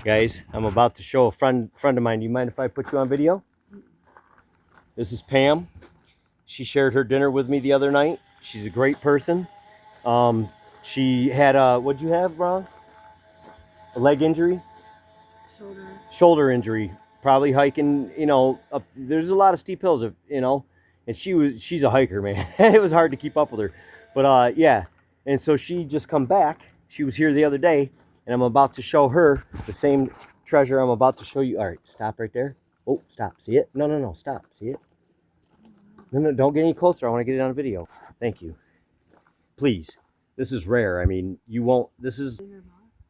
Guys, I'm about to show a friend of mine. Do you mind if I put you on video? This is Pam. She shared her dinner with me the other night. She's a great person. She had what'd you have, Ron? A leg injury? Shoulder injury. Probably hiking, up, there's a lot of steep hills, and she's a hiker, man. It was hard to keep up with her. But yeah. And so she just come back. She was here the other day, and I'm about to show her the same treasure I'm about to show you. All right, stop right there. Oh, stop. See it? No, stop. See it? No, don't get any closer. I want to get it on video. Thank you. Please. This is rare. I mean, you won't, this is,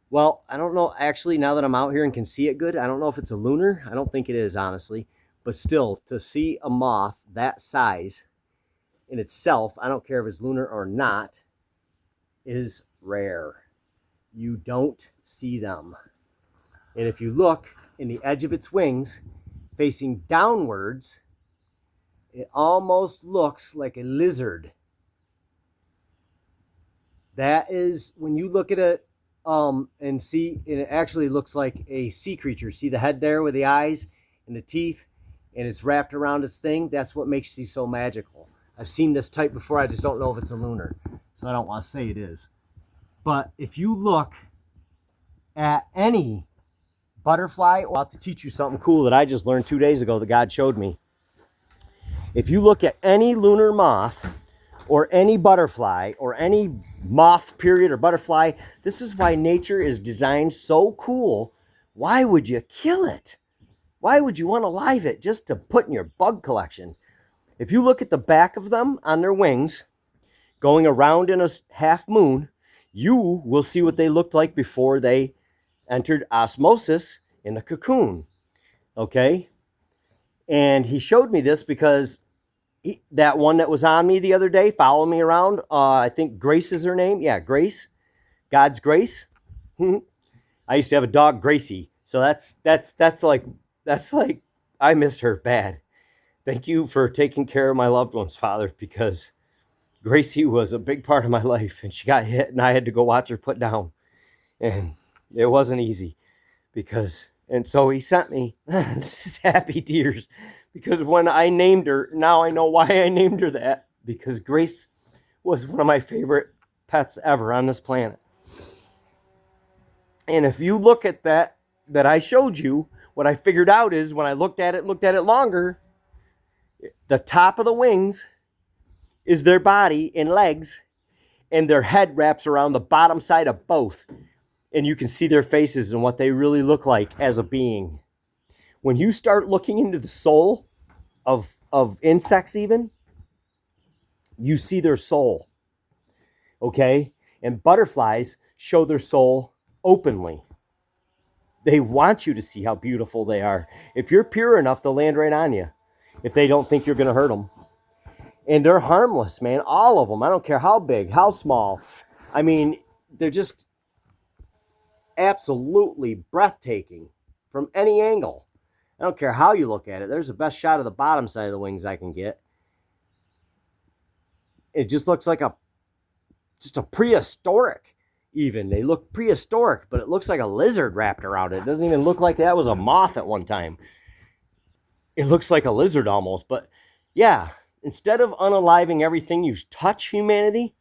well, I don't know. Actually, now that I'm out here and can see it good, I don't know if it's a lunar. I don't think it is, honestly. But still, to see a moth that size in itself, I don't care if it's lunar or not, is rare. You don't see them. And if you look in the edge of its wings, facing downwards, it almost looks like a lizard. That is, when you look at it and see, it actually looks like a sea creature. See the head there with the eyes and the teeth, and it's wrapped around its thing? That's what makes these so magical. I've seen this type before. I just don't know if it's a lunar, so I don't want to say it is. But if you look at any butterfly, I'm about to teach you something cool that I just learned 2 days ago that God showed me. If you look at any lunar moth or any butterfly or any moth period or butterfly, this is why nature is designed so cool. Why would you kill it? Why would you want to live it just to put in your bug collection? If you look at the back of them on their wings, going around in a half moon, you will see what they looked like before they entered osmosis in the cocoon. Okay? And he showed me this because that one that was on me the other day, following me around, I think Grace is her name. Yeah, Grace. God's Grace. I used to have a dog, Gracie. So that's like I miss her bad. Thank you for taking care of my loved ones, Father, because Gracie was a big part of my life, and she got hit, and I had to go watch her put down, and it wasn't easy and so he sent me this is happy tears, because when I named her, now I know why I named her that, because Grace was one of my favorite pets ever on this planet. And if you look at that I showed you, what I figured out is when I looked at it longer, the top of the wings is their body and legs, and their head wraps around the bottom side of both. And you can see their faces and what they really look like as a being. When you start looking into the soul of insects even, you see their soul. Okay? And butterflies show their soul openly. They want you to see how beautiful they are. If you're pure enough, they'll land right on you if they don't think you're going to hurt them. And they're harmless, man. All of them. I don't care how big, how small. I mean, they're just absolutely breathtaking from any angle. I don't care how you look at it. There's the best shot of the bottom side of the wings I can get. It just looks like just a prehistoric even. They look prehistoric, but it looks like a lizard wrapped around it. It doesn't even look like that was a moth at one time. It looks like a lizard almost. But yeah, instead of unaliving everything you touch, humanity,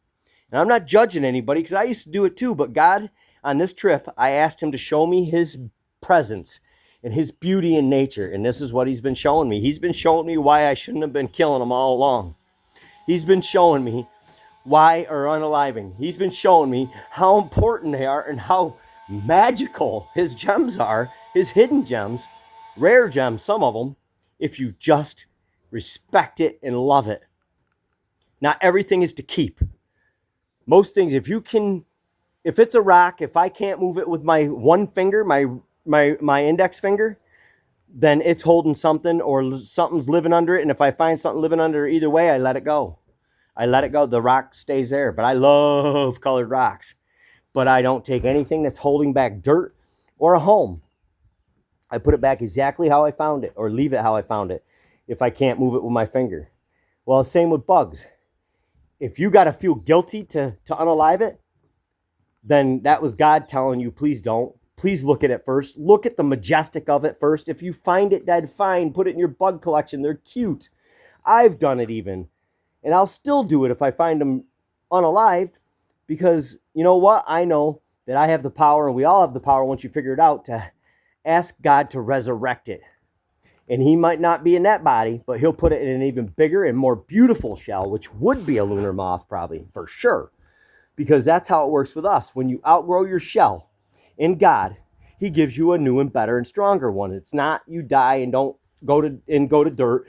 and I'm not judging anybody because I used to do it too, but God, on this trip, I asked him to show me his presence and his beauty in nature. And this is what he's been showing me. He's been showing me why I shouldn't have been killing them all along. He's been showing me why, or unaliving. He's been showing me how important they are and how magical his gems are, his hidden gems, rare gems, some of them, if you just respect it and love it. Not everything is to keep. Most things, if it's a rock, if I can't move it with my one finger, my index finger, then it's holding something or something's living under it. And if I find something living under it, either way, I let it go. I let it go. The rock stays there. But I love colored rocks. But I don't take anything that's holding back dirt or a home. I put it back exactly how I found it, or leave it how I found it if I can't move it with my finger. Well, same with bugs. If you got to feel guilty to unalive it, then that was God telling you, please don't. please look at it first. Look at the majestic of it first. If you find it dead, fine. Put it in your bug collection. They're cute. I've done it even. And I'll still do it if I find them unalived, because you know what? I know that I have the power, and we all have the power once you figure it out, to ask God to resurrect it. And he might not be in that body, but he'll put it in an even bigger and more beautiful shell, which would be a lunar moth probably, for sure. Because that's how it works with us. When you outgrow your shell in God, he gives you a new and better and stronger one. It's not you die and don't go to dirt.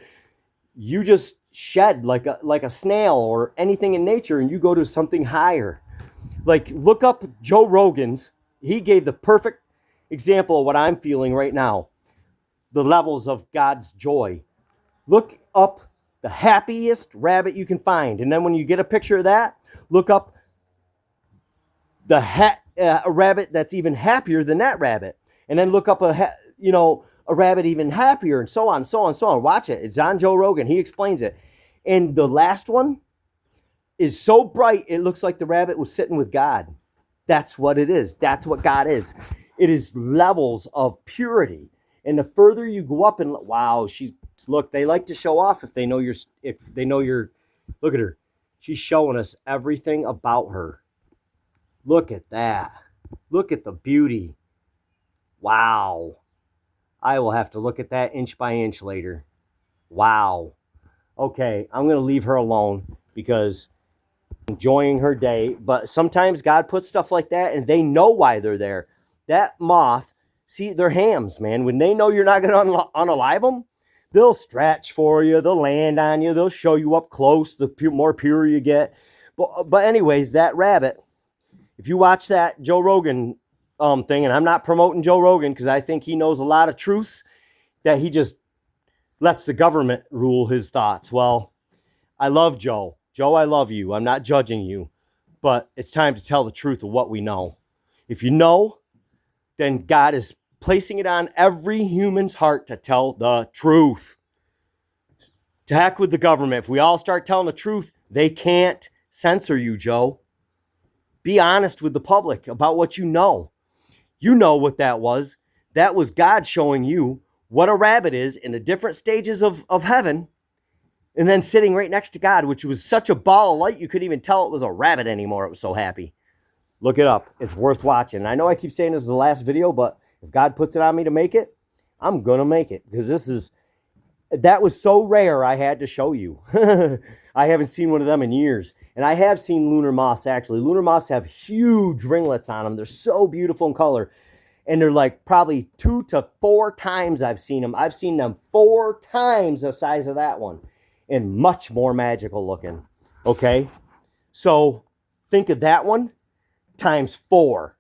You just shed like a snail or anything in nature, and you go to something higher. Like, look up Joe Rogan's. He gave the perfect example of what I'm feeling right now. The levels of God's joy. Look up the happiest rabbit you can find. And then when you get a picture of that, look up a rabbit that's even happier than that rabbit. And then look up a rabbit even happier, and so on, so on, so on. Watch it. It's on Joe Rogan. He explains it. And the last one is so bright, it looks like the rabbit was sitting with God. That's what it is. That's what God is. It is levels of purity. And the further you go up, and wow, look, they like to show off if they know you're, look at her. She's showing us everything about her. Look at that. Look at the beauty. Wow. I will have to look at that inch by inch later. Wow. Okay, I'm going to leave her alone because I'm enjoying her day. But sometimes God puts stuff like that, and they know why they're there. That moth, see, they're hams, man. When they know you're not going to unalive them, they'll stretch for you. They'll land on you. They'll show you up close, the more pure you get. But anyways, that rabbit, if you watch that Joe Rogan thing, and I'm not promoting Joe Rogan because I think he knows a lot of truths that he just lets the government rule his thoughts. Well, I love Joe. Joe, I love you. I'm not judging you. But it's time to tell the truth of what we know. If you know, then God is placing it on every human's heart to tell the truth. To heck with the government. If we all start telling the truth, they can't censor you, Joe. Be honest with the public about what you know. You know what that was. That was God showing you what a rabbit is in the different stages of heaven, and then sitting right next to God, which was such a ball of light you couldn't even tell it was a rabbit anymore. It was so happy. Look it up. It's worth watching. I know I keep saying this is the last video, but if God puts it on me to make it, I'm going to make it, because that was so rare I had to show you. I haven't seen one of them in years. And I have seen lunar moths, actually. Lunar moths have huge ringlets on them. They're so beautiful in color. And they're like probably 2 to 4 times I've seen them. I've seen them 4 times the size of that one. And much more magical looking. Okay? So think of that one times 4.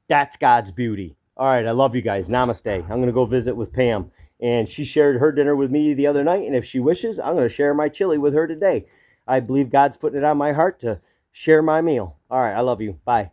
That's God's beauty. All right, I love you guys. Namaste. I'm going to go visit with Pam. And she shared her dinner with me the other night. And if she wishes, I'm going to share my chili with her today. I believe God's putting it on my heart to share my meal. All right, I love you. Bye.